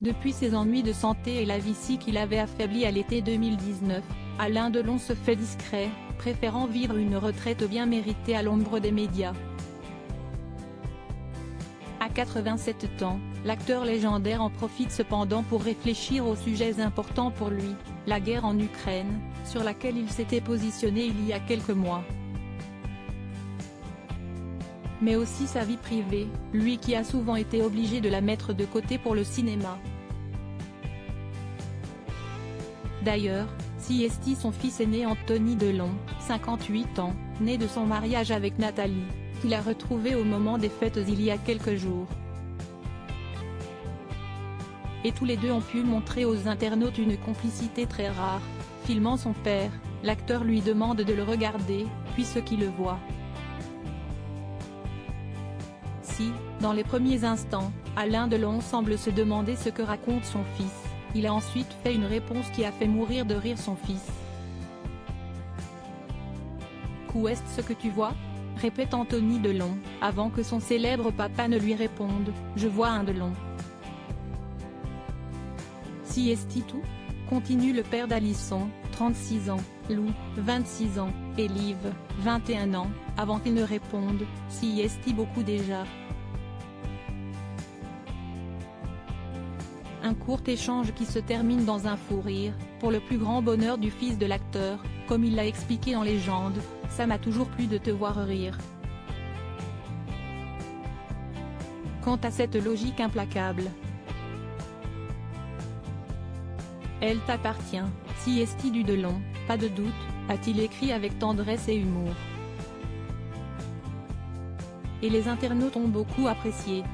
Depuis ses ennuis de santé et la vessie qu'il avait affaibli à l'été 2019, Alain Delon se fait discret, préférant vivre une retraite bien méritée à l'ombre des médias. À 87 ans, l'acteur légendaire en profite cependant pour réfléchir aux sujets importants pour lui, la guerre en Ukraine, sur laquelle il s'était positionné il y a quelques mois. Mais aussi sa vie privée, lui qui a souvent été obligé de la mettre de côté pour le cinéma. D'ailleurs, Siesti, son fils aîné Anthony Delon, 58 ans, né de son mariage avec Nathalie, qu'il a retrouvé au moment des fêtes il y a quelques jours. Et tous les deux ont pu montrer aux internautes une complicité très rare. Filmant son père, l'acteur lui demande de le regarder, puis ceux qui le voient. Si, dans les premiers instants, Alain Delon semble se demander ce que raconte son fils, il a ensuite fait une réponse qui a fait mourir de rire son fils. Qu'est ce que tu vois ? Répète Anthony Delon, avant que son célèbre papa ne lui réponde, je vois un Delon. Siesti tout ? Continue le père d'Alisson, 36 ans, Lou, 26 ans, et Liv, 21 ans, avant qu'ils ne répondent, Siesti beaucoup déjà. Un court échange qui se termine dans un fou rire, pour le plus grand bonheur du fils de l'acteur, comme il l'a expliqué dans Légende, ça m'a toujours plu de te voir rire. Quant à cette logique implacable, elle t'appartient, Siesti du Delon, pas de doute, a-t-il écrit avec tendresse et humour. Et les internautes ont beaucoup apprécié.